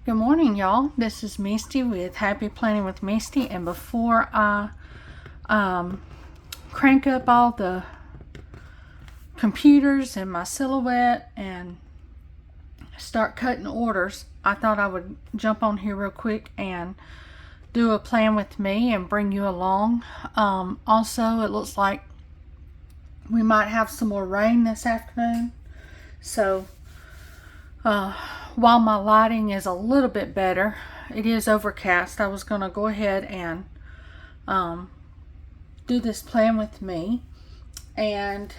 Good morning, y'all. This is Misty with Happy Planning with Misty, and before I crank up all the computers and my silhouette and start cutting orders, I thought I would jump on here real quick and do a plan with me and bring you along. Also, it looks like we might have some more rain this afternoon, so while my lighting is a little bit better, it is overcast. I was going to go ahead and do this plan with me. And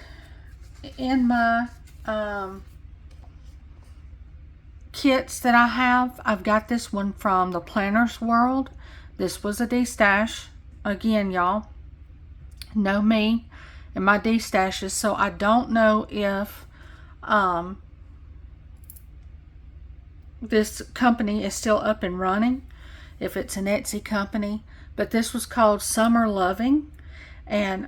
in my kits that I have, I've got this one from the Planner's World. This was a D-stash. Again, y'all know me and my D-stashes, so I don't know if this company is still up and running, if it's an Etsy company, but this was called Summer Loving, and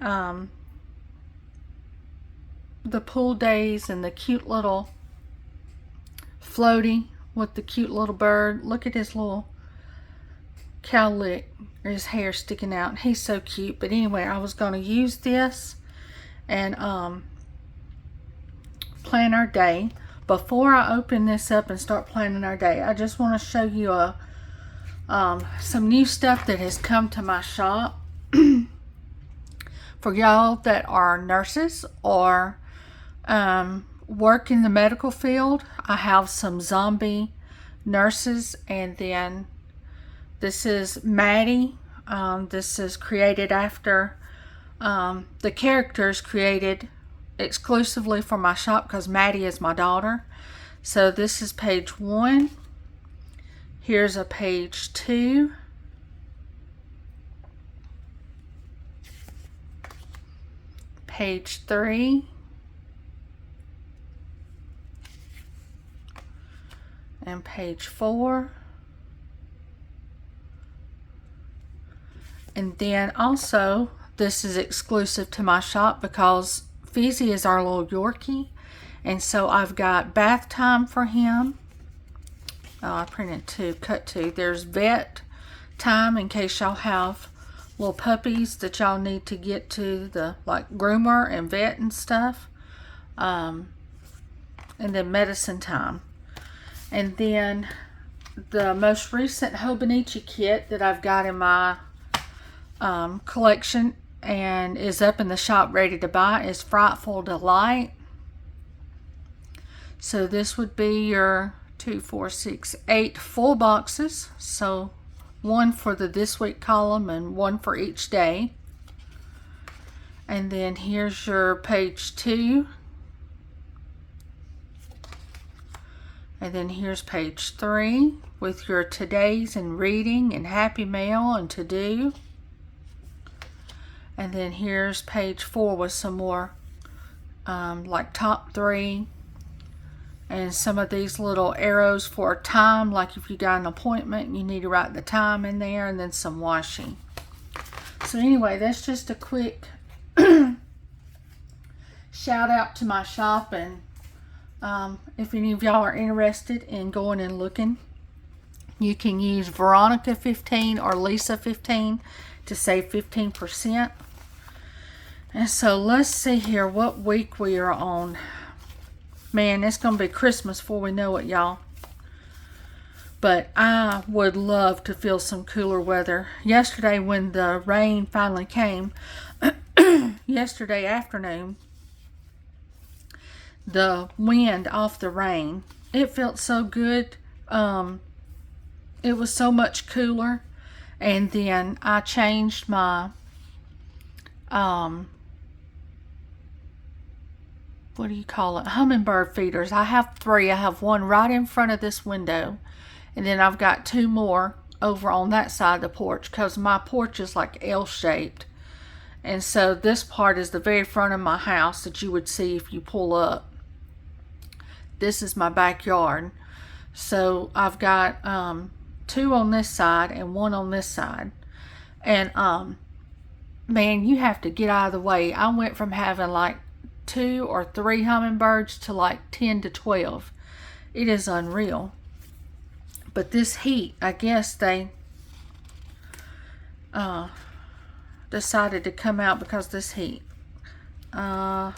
the pool days and the cute little floaty with the cute little bird. Look at his little cowlick, or his hair sticking out. He's so cute. But anyway, I was going to use this and plan our day. Before I open this up and start planning our day, I just want to show you some new stuff that has come to my shop. For y'all that are nurses or work in the medical field, I have some zombie nurses, and then this is Maddie. This is created after the characters created exclusively for my shop because Maddie is my daughter. So this is page 1. Here's a page 2. Page 3. And page 4. And then also, this is exclusive to my shop because Feezy is our little Yorkie, and so I've got bath time for him. I printed 2, cut 2. There's vet time in case y'all have little puppies that y'all need to get to the groomer and vet and stuff. And then medicine time. And then the most recent Hobonichi kit that I've got in my collection and is up in the shop ready to buy is Frightful Delight. So this would be your 2, 4, 6, 8 full boxes. So one for the this week column and one for each day. And then here's your page 2. And then here's page 3 with your today's and reading and happy mail and to do. And then here's page 4 with some more top 3 and some of these little arrows for time, like if you got an appointment you need to write the time in there, and then some washi. So anyway, that's just a quick shout out to my shop, and if any of y'all are interested in going and looking, you can use Veronica 15 or Lisa 15 to save 15%. And so let's see here what week we are on. Man, it's going to be Christmas before we know it, y'all. But I would love to feel some cooler weather. Yesterday when the rain finally came, yesterday afternoon, the wind off the rain, it felt so good. It was so much cooler. And then I changed my what do you call it, hummingbird feeders. I have 3. I have one right in front of this window, and then I've got 2 more over on that side of the porch because my porch is like L-shaped, and so this part is the very front of my house that you would see if you pull up. This is my backyard, so I've got 2 on this side and 1 on this side. And man, you have to get out of the way. I went from having 2 or 3 hummingbirds to 10 to 12. It is unreal. But this heat, I guess they decided to come out because this heat. Okay,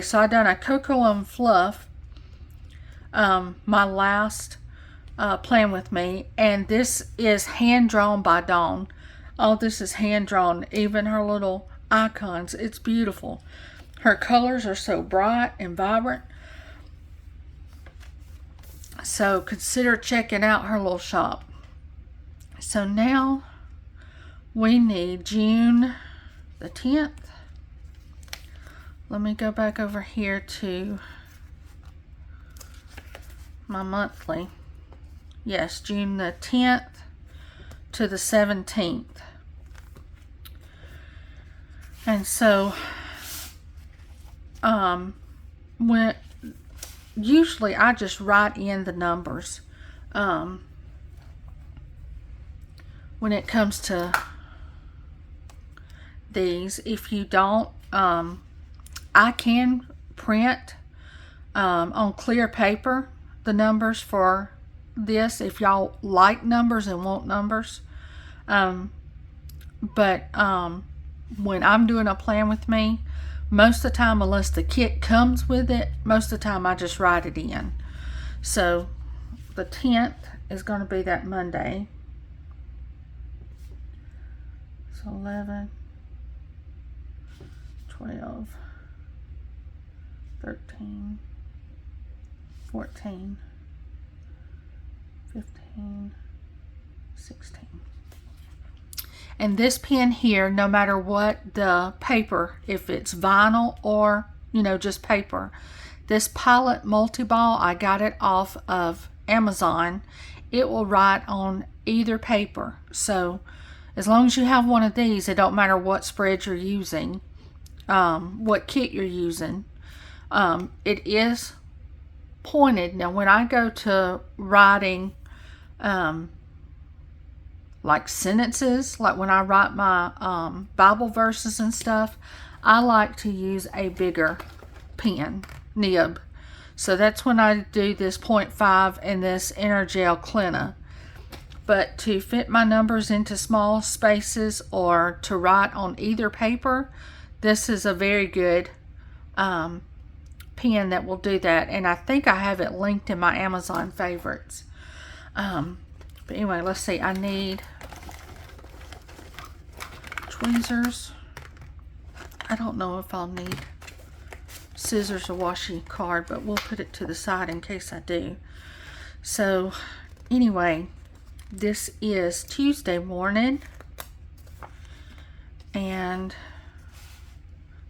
so I done a Cocoa and Fluff, my last Plan With Me, and this is hand drawn by Dawn. All this is hand drawn, even her little icons. It's beautiful. Her colors are so bright and vibrant. So consider checking out her little shop. So now we need June the 10th. Let me go back over here to my monthly. Yes, June the 10th to the 17th. And so when usually I just write in the numbers when it comes to these. If you don't, I can print on clear paper the numbers for this if y'all like numbers and want numbers. But when I'm doing a Plan With Me, most of the time, unless the kit comes with it, most of the time I just write it in. So the 10th is going to be that Monday. So 11, 12, 13, 14, 15, 16. And this pen here, no matter what the paper, if it's vinyl or, just paper, this Pilot Multi-Ball, I got it off of Amazon. It will write on either paper. So as long as you have one of these, it don't matter what spread you're using, what kit you're using. It is pointed. Now when I go to writing like sentences, like when I write my Bible verses and stuff, I like to use a bigger pen nib. So that's when I do this 0.5 and this Energel Clina. But to fit my numbers into small spaces or to write on either paper, this is a very good pen that will do that. And I think I have it linked in my Amazon favorites. But anyway, let's see. I need tweezers. I don't know if I'll need scissors or washi card, but we'll put it to the side in case I do. So anyway, this is Tuesday morning, and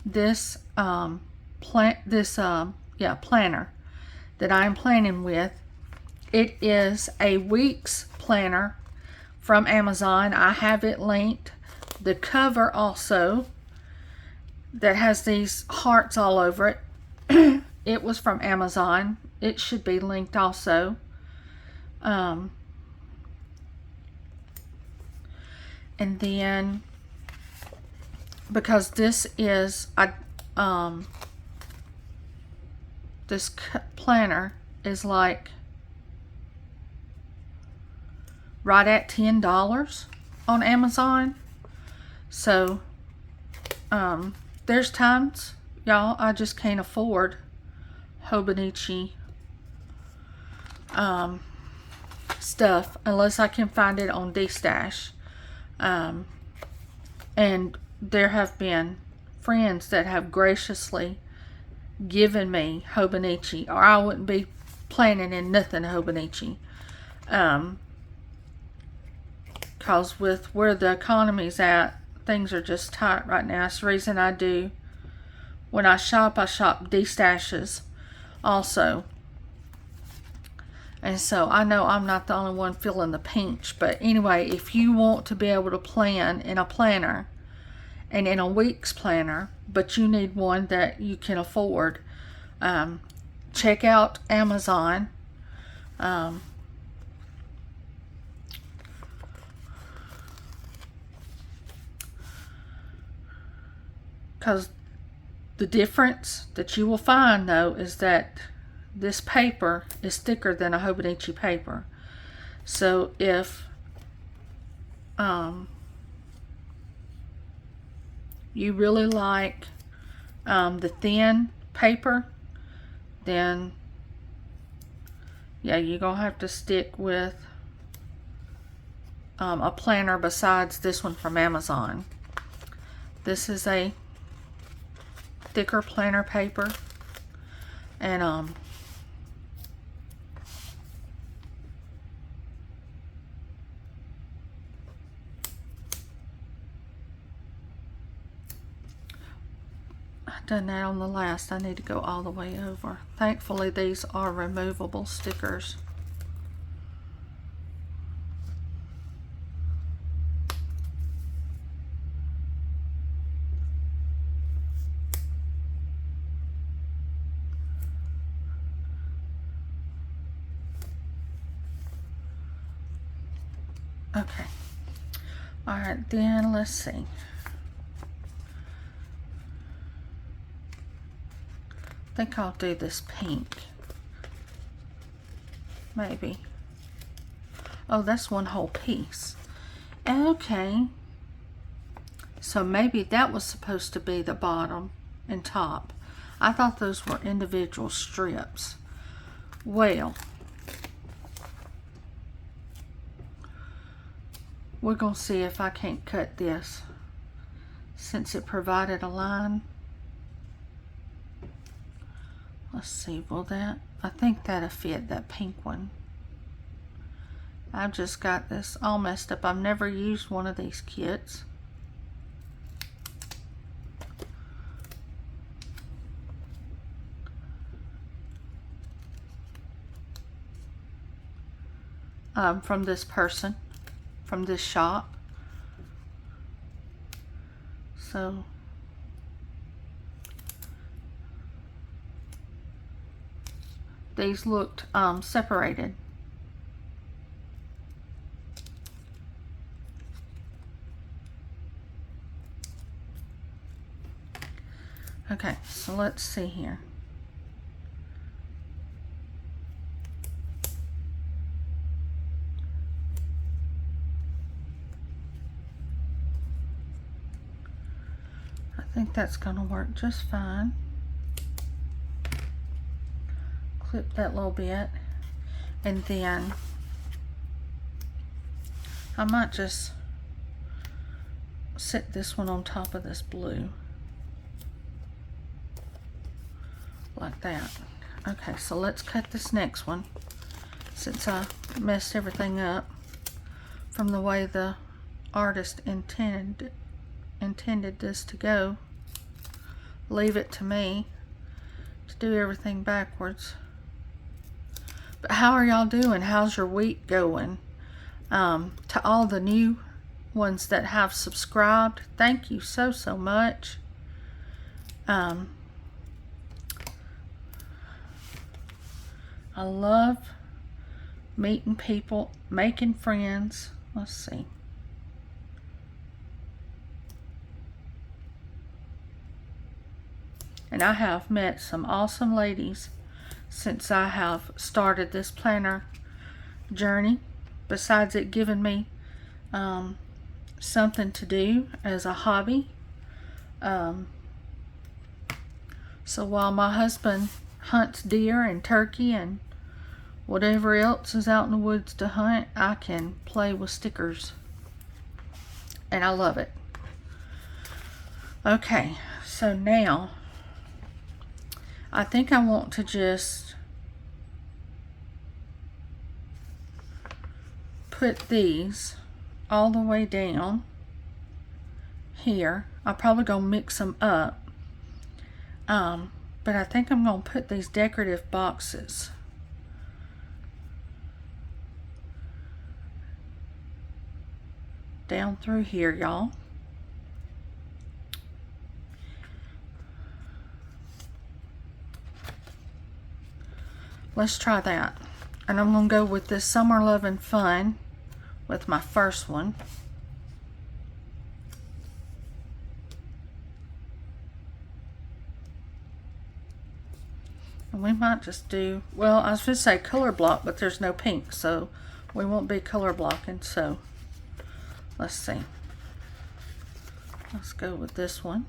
this planner that I'm planning with, it is a week's planner from Amazon. I have it linked. The cover also, that has these hearts all over it, it was from Amazon. It should be linked also. And then, because this is this planner is like right at $10 on Amazon. So there's times, y'all, I just can't afford Hobonichi stuff unless I can find it on D-Stash. And there have been friends that have graciously given me Hobonichi, or I wouldn't be planning in nothing Hobonichi. Because with where the economy's at, things are just tight right now. That's the reason I do, when I shop D-Stashes also. And so I know I'm not the only one feeling the pinch. But anyway, if you want to be able to plan in a planner and in a week's planner, but you need one that you can afford, check out Amazon. Because the difference that you will find, though, is that this paper is thicker than a Hobonichi paper. So if you really like the thin paper, then yeah, you're gonna have to stick with a planner besides this one from Amazon. This is a thicker planner paper, and I've done that on the last. I need to go all the way over. Thankfully, these are removable stickers. Okay. All right, then let's see. I think I'll do this pink. Maybe. Oh, that's one whole piece. Okay. So maybe that was supposed to be the bottom and top. I thought those were individual strips. Well, we're going to see if I can't cut this since it provided a line. Let's see, will that? I think that'll fit, that pink one. I've just got this all messed up. I've never used one of these kits. From this person, from this shop. So these looked separated. Okay, so let's see here. I think that's gonna work just fine. Clip that little bit, and then I might just set this one on top of this blue. Like that. Okay, so let's cut this next one since I messed everything up from the way the artist intended this to go. Leave it to me to do everything backwards. But how are y'all doing? How's your week going? To all the new ones that have subscribed, thank you so much. I love meeting people, making friends. Let's see. And I have met some awesome ladies since I have started this planner journey. Besides it giving me something to do as a hobby. So while my husband hunts deer and turkey and whatever else is out in the woods to hunt, I can play with stickers. And I love it. Okay, so now I think I want to just put these all the way down here. I'm probably gonna mix them up. But I think I'm gonna put these decorative boxes down through here, y'all. Let's try that. And I'm gonna go with this Summer Love and Fun with my first one. And we might just do, well, I was going to say color block, but there's no pink, so we won't be color blocking. So let's see. Let's go with this one.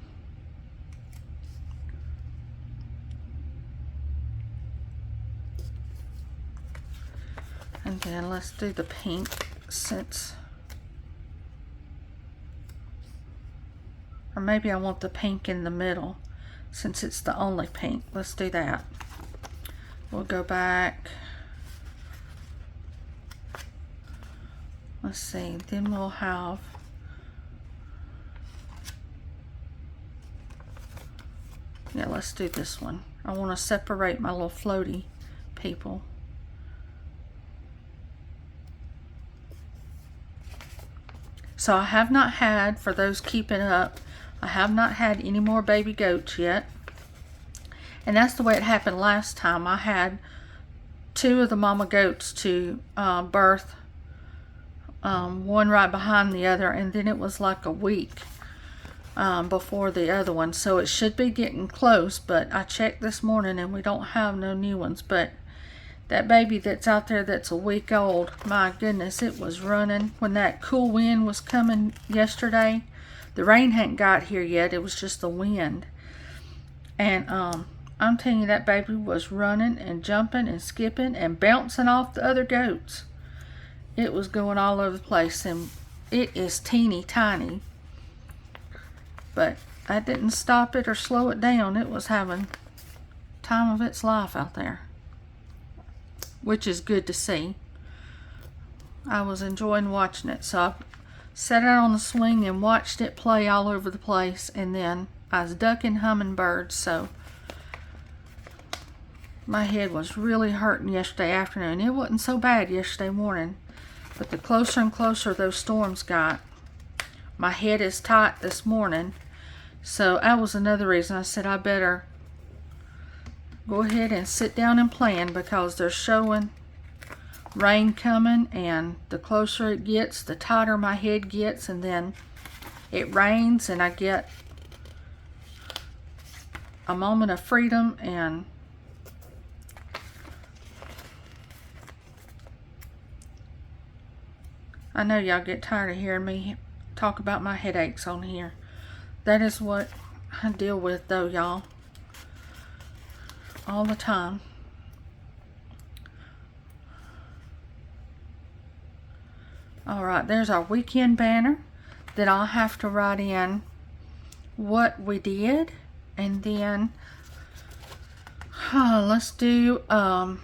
And then let's do the pink, since, or maybe I want the pink in the middle since it's the only pink. Let's do that. We'll go back. Let's see, then we'll have, yeah, let's do this one. I want to separate my little floaty people. So I have not had, for those keeping up, I have not had any more baby goats yet. And that's the way it happened last time. I had 2 of the mama goats to birth, one right behind the other, and then it was like a week before the other one. So it should be getting close, but I checked this morning and we don't have no new ones. But that baby that's out there that's a week old, my goodness, it was running. When that cool wind was coming yesterday, the rain hadn't got here yet, it was just the wind. And I'm telling you, that baby was running and jumping and skipping and bouncing off the other goats. It was going all over the place, and it is teeny tiny. But I didn't stop it or slow it down. It was having time of its life out there, which is good to see. I was enjoying watching it. So I sat out on the swing and watched it play all over the place, and then I was ducking hummingbirds, so my head was really hurting yesterday afternoon. It wasn't so bad yesterday morning, but the closer and closer those storms got, my head is tight this morning. So that was another reason I said I better go ahead and sit down and plan, because they're showing rain coming, and the closer it gets, the tighter my head gets, and then it rains and I get a moment of freedom. And I know y'all get tired of hearing me talk about my headaches on here. That is what I deal with though, y'all, all the time. Alright, there's our weekend banner. Then I'll have to write in what we did, and then let's do let's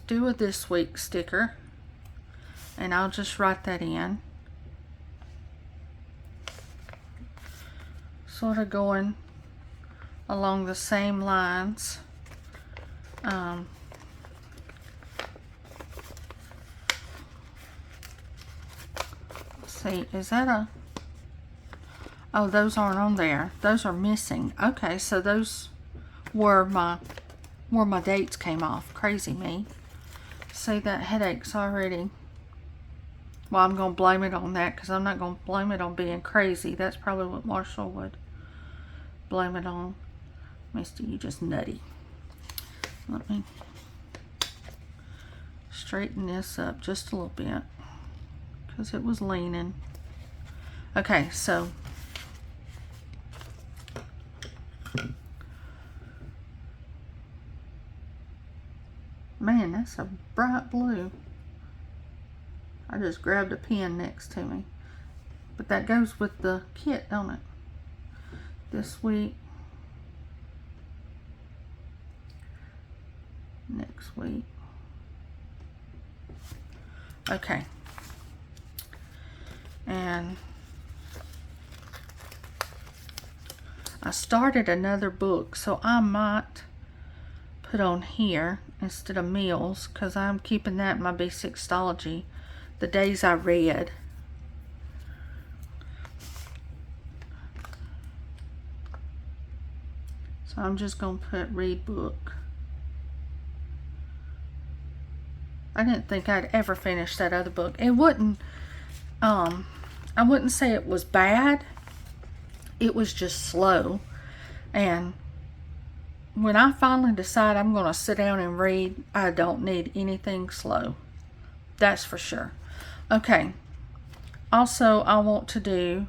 do a this week sticker, and I'll just write that in, sort of going along the same lines. Let's see, is that a, oh, those aren't on there, those are missing. Okay, so those were where my dates came off. Crazy me. See, that headache's already, well, I'm gonna blame it on that, because I'm not gonna blame it on being crazy. That's probably what Marshall would blame it on. Misty, you just nutty. Let me straighten this up just a little bit, because it was leaning. Okay, so man, that's a bright blue. I just grabbed a pen next to me, but that goes with the kit, don't it? This week, next week. Okay, and I started another book, so I might put on here instead of meals, because I'm keeping that in my B6ology, the days I read. So I'm just gonna put read book. I didn't think I'd ever finish that other book. It wouldn't, I wouldn't say it was bad, it was just slow. And when I finally decide I'm going to sit down and read, I don't need anything slow. That's for sure. Okay. Also, I want to do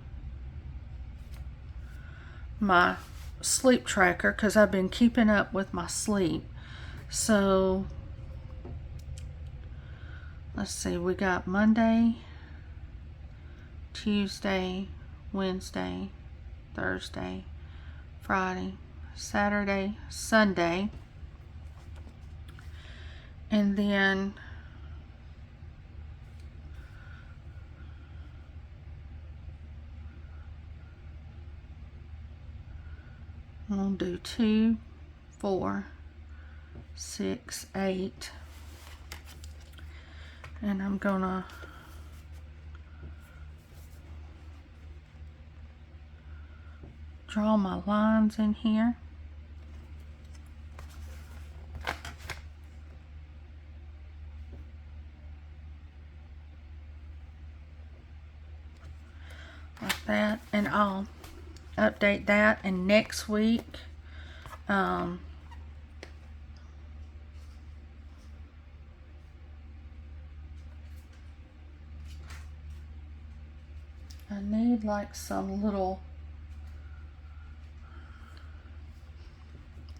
my sleep tracker because I've been keeping up with my sleep. So, let's see. We got Monday, Tuesday, Wednesday, Thursday, Friday, Saturday, Sunday, and then we'll do 2, 4, 6, 8, and I'm gonna draw my lines in here. Like that, and I'll update that. And next week I need like some little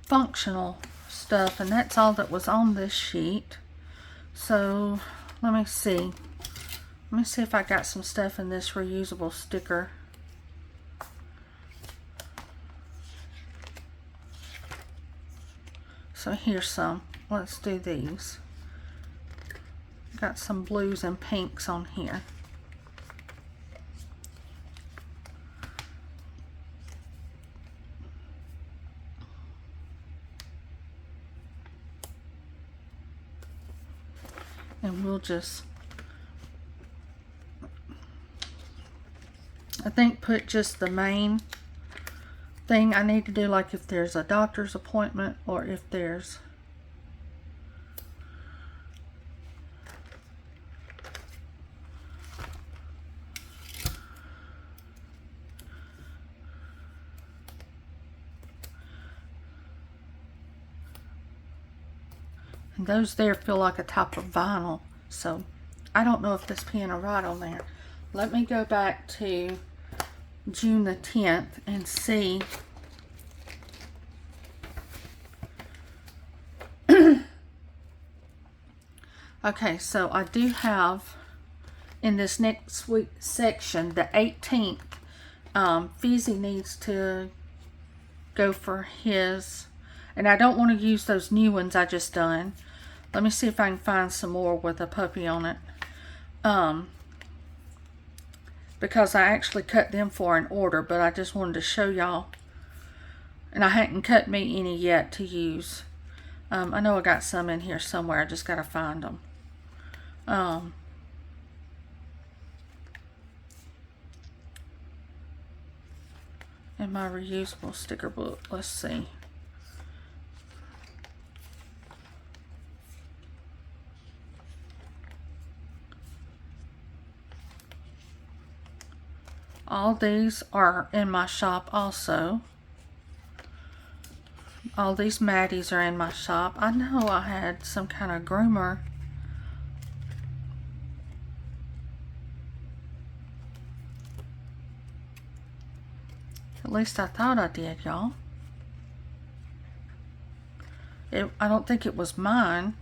functional stuff, and that's all that was on this sheet. So let me see if I got some stuff in this reusable sticker. So here's some. Let's do these. Got some blues and pinks on here. And we'll just, I think, put just the main thing I need to do, like if there's a doctor's appointment or if there's and those there feel like a type of vinyl, so I don't know if this pen will write on there. Let me go back to June the 10th and see. Okay, so I do have in this next week section, the 18th, Fizzy needs to go for his, and I don't want to use those new ones I just done. Let me see if I can find some more with a puppy on it. Because I actually cut them for an order, but I just wanted to show y'all. And I hadn't cut me any yet to use. I know I got some in here somewhere. I just got to find them. In my reusable sticker book, let's see. All these are in my shop also. All these Maddies are in my shop. I know I had some kind of groomer. At least I thought I did, y'all. I don't think it was mine,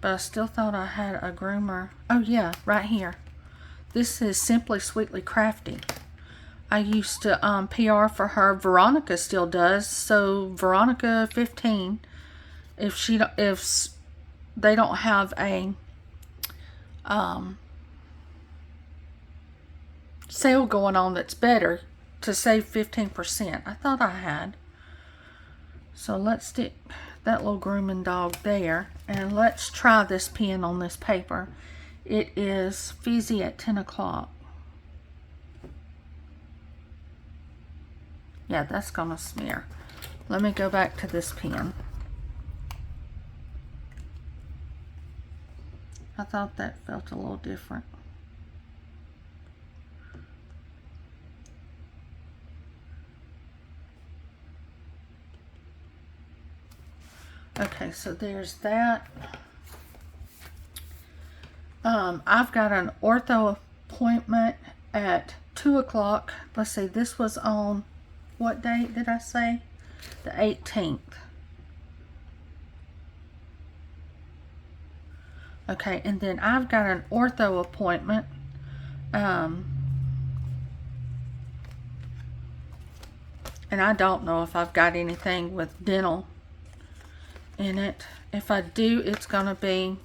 but I still thought I had a groomer. Oh yeah, right here. This is Simply Sweetly Crafty. I used to PR for her. Veronica still does. So Veronica 15, if they don't have a sale going on that's better to save 15%. I thought I had. So let's stick that little grooming dog there, and let's try this pen on this paper. It is Fizzy at 10 o'clock. Yeah, that's gonna smear. Let me go back to this pen. I thought that felt a little different. Okay, so there's that. I've got an ortho appointment at 2 o'clock. Let's see, this was on, what date did I say? The 18th. Okay, and then I've got an ortho appointment. And I don't know if I've got anything with dental in it. If I do, it's going to be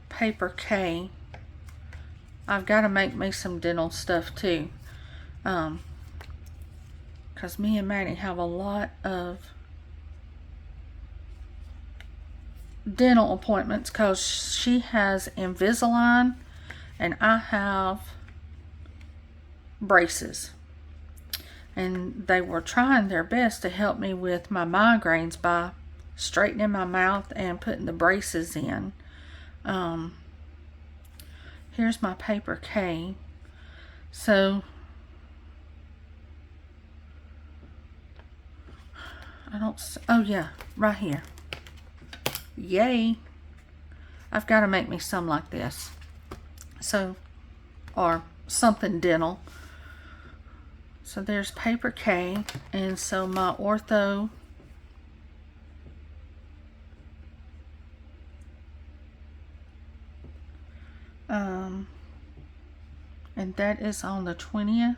paper K. I've got to make me some dental stuff too. Because me and Maddie have a lot of dental appointments because she has Invisalign and I have braces. And they were trying their best to help me with my migraines by straightening my mouth and putting the braces in. Here's my paper K. So I don't, oh yeah, right here. Yay. I've got to make me some like this. So, or something dental. So there's paper K. And so my ortho and that is on the 20th.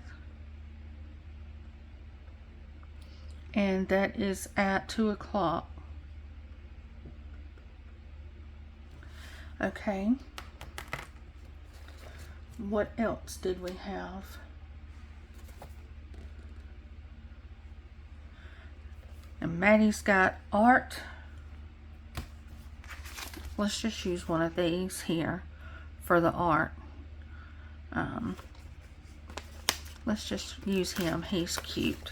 And that is at 2 o'clock. Okay. What else did we have? And Maddie's got art. Let's just use one of these here for the art. Let's just use him. He's cute.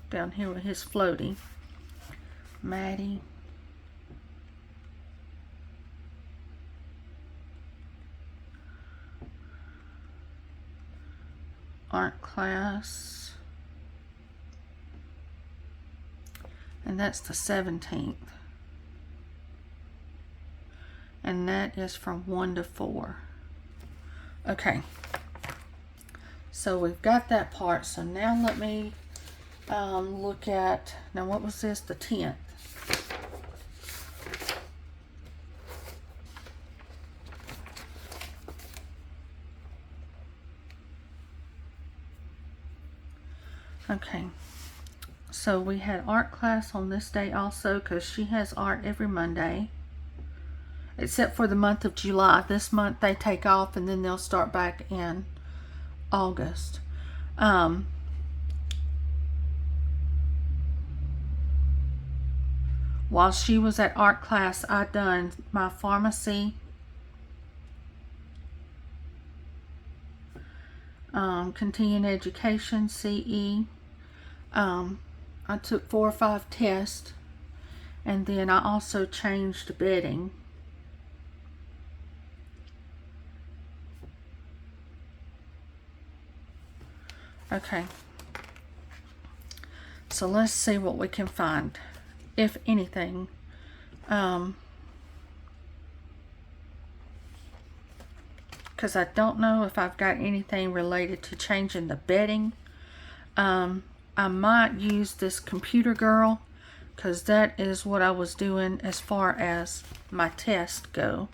Down here with his floaty. Maddie. Art class. And that's the 17th. And that is from 1 to 4. Okay. So we've got that part. So now let me look at, now what was this? The 10th. Okay. So we had art class on this day also because she has art every Monday. Except for the month of July. This month they take off and then they'll start back in August. While she was at art class, I done my pharmacy, continuing education, CE. I took 4 or 5 tests, and then I also changed bedding. Okay, so let's see what we can find, if anything. Because I don't know if I've got anything related to changing the bedding. I might use this computer girl because that is what I was doing as far as my tests go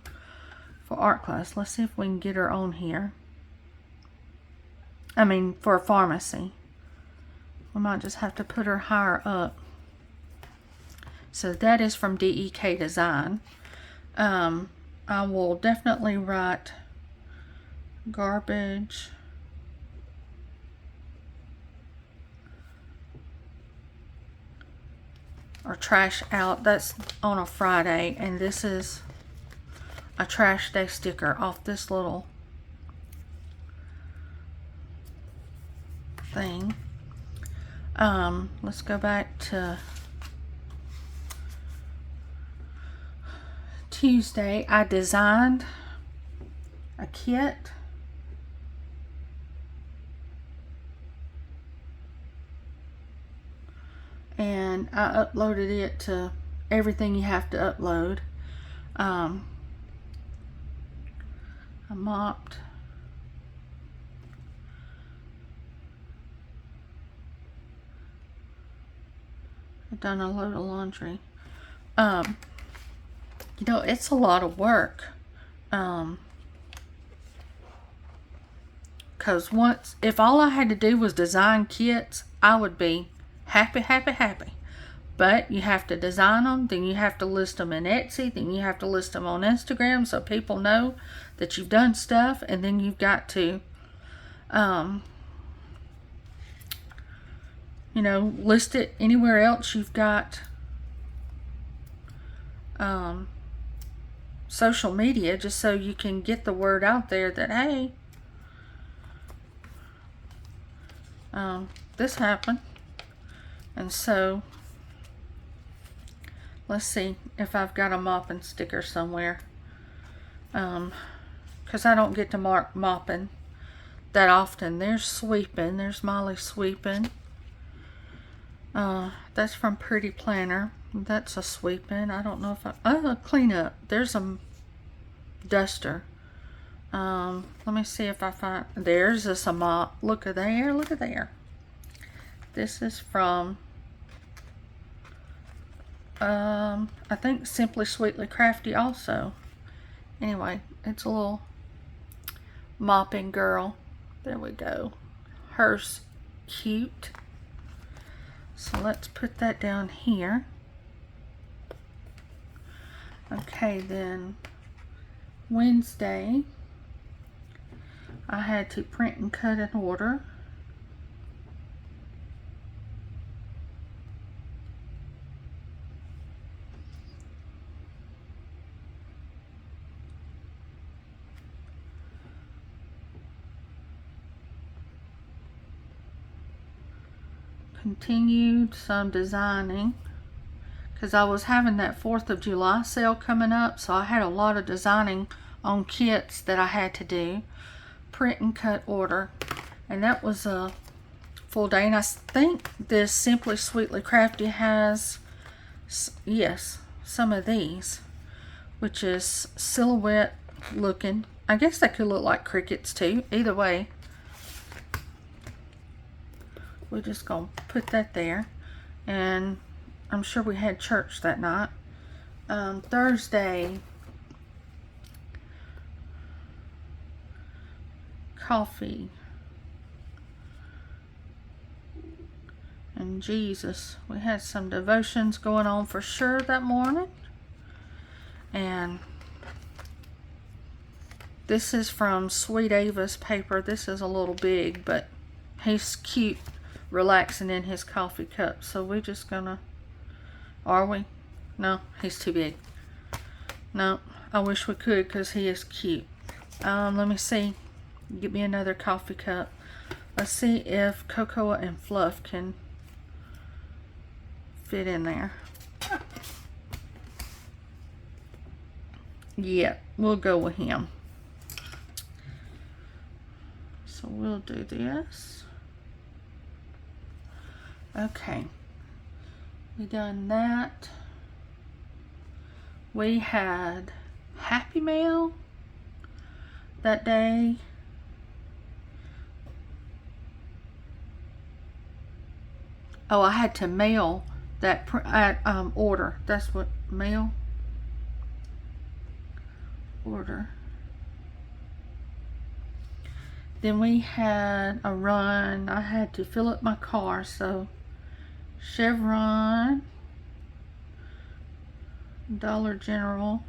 for art class. Let's see if we can get her on here. I mean, for a pharmacy. We might just have to put her higher up. So that is from DEK Design. I will definitely write garbage or trash out. That's on a Friday, and this is a trash day sticker off this little thing. Let's go back to Tuesday. I designed a kit. and I uploaded it to everything you have to upload. I mopped. I've done a load of laundry. You know, it's a lot of work. Because if all I had to do was design kits, I would be happy, happy, happy. But you have to design them, then you have to list them in Etsy, then you have to list them on Instagram so people know that you've done stuff, and then you've got to, you know, list it anywhere else you've got social media, just so you can get the word out there that, hey, this happened. And so let's see if I've got a mopping sticker somewhere, because I don't get to mark mopping that often. There's sweeping. There's Molly sweeping. That's from Pretty Planner. That's a sweeping. I don't know if a cleanup. There's a duster. Let me see if I find, there's a mop. Look at there, look at there. This is from I think Simply Sweetly Crafty also. Anyway, it's a little mopping girl. There we go. Hers cute. So let's put that down here. Okay, then Wednesday I had to print and cut an order. Continued some designing because I was having that 4th of July sale coming up, so I had a lot of designing on kits that I had to do. Print and cut order, and that was a full day. And I think this Simply Sweetly Crafty has, yes, some of these, which is silhouette looking. I guess they could look like crickets too. Either way, we're just gonna put that there. And I'm sure we had church that night. Thursday, coffee and Jesus. We had some devotions going on for sure that morning. And this is from Sweet Ava's paper. This is a little big, but he's cute relaxing in his coffee cup. So we're just gonna, are we? No, he's too big. No, I wish we could because he is cute. Let me see. Get me another coffee cup. Let's see if Cocoa and Fluff can fit in there. Yeah, we'll go with him. So we'll do this. Okay. We done that. We had Happy Mail that day. Oh, I had to mail that order. That's what, mail order. Then we had a run. I had to fill up my car, so Chevron, Dollar General,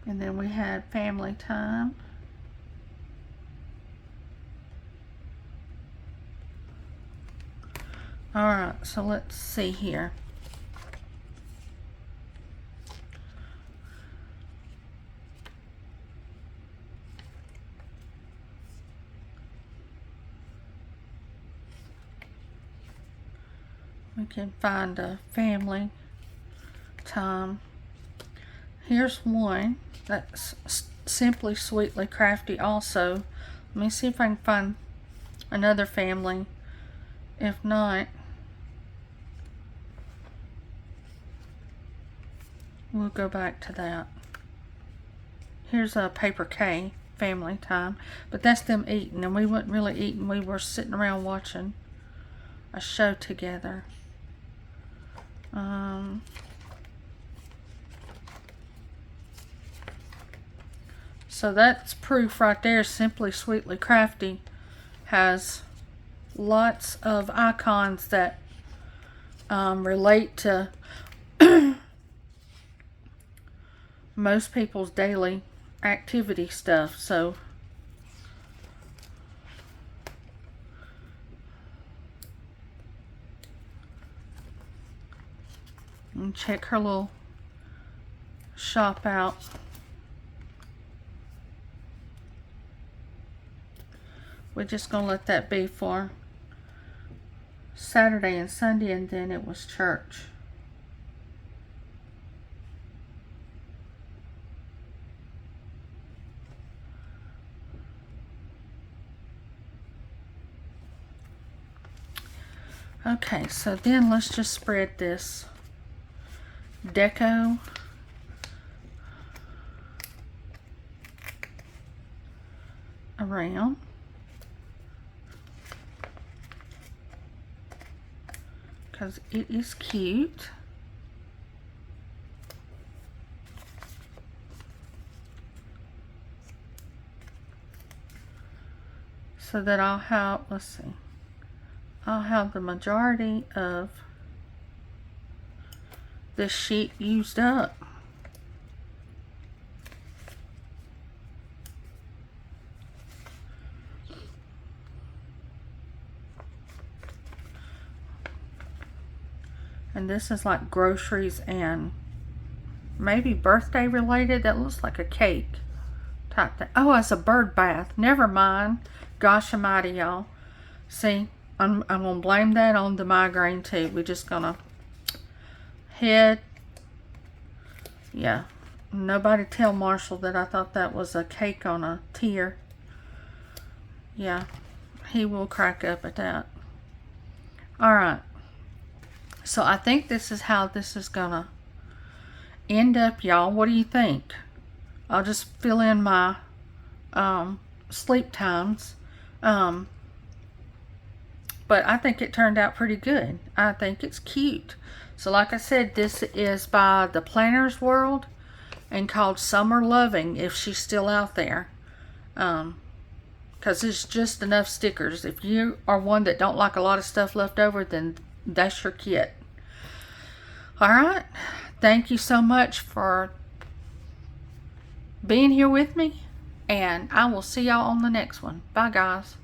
and then we had family time. Alright, so let's see here. We can find a family time. Here's one that's Simply Sweetly Crafty also. Let me see if I can find another family. If not, we'll go back to that. Here's a Paper K, family time. But that's them eating, and we wasn't really eating. We were sitting around watching a show together. So that's proof right there. Simply Sweetly Crafty has lots of icons that relate to most people's daily activity stuff. So and check her little shop out. We're just gonna let that be for Saturday and Sunday, and then it was church. Okay, so then let's just spread this deco around. Because it is cute. So that I'll have, let's see, I'll have the majority of this sheet used up. And this is like groceries and maybe birthday related. That looks like a cake type thing. Oh, it's a bird bath. Never mind. Gosh almighty, y'all. See, I'm going to blame that on the migraine too. We're just going to head. Yeah. Nobody tell Marshall that I thought that was a cake on a tier. Yeah. He will crack up at that. Alright. So I think this is how this is gonna end up, y'all. What do you think? I'll just fill in my sleep times. But I think it turned out pretty good. I think it's cute. So like I said, this is by the Planner's World and called Summer Loving, if she's still out there. Because it's just enough stickers. If you are one that don't like a lot of stuff left over, then that's your kit. Alright, thank you so much for being here with me, and I will see y'all on the next one. Bye guys.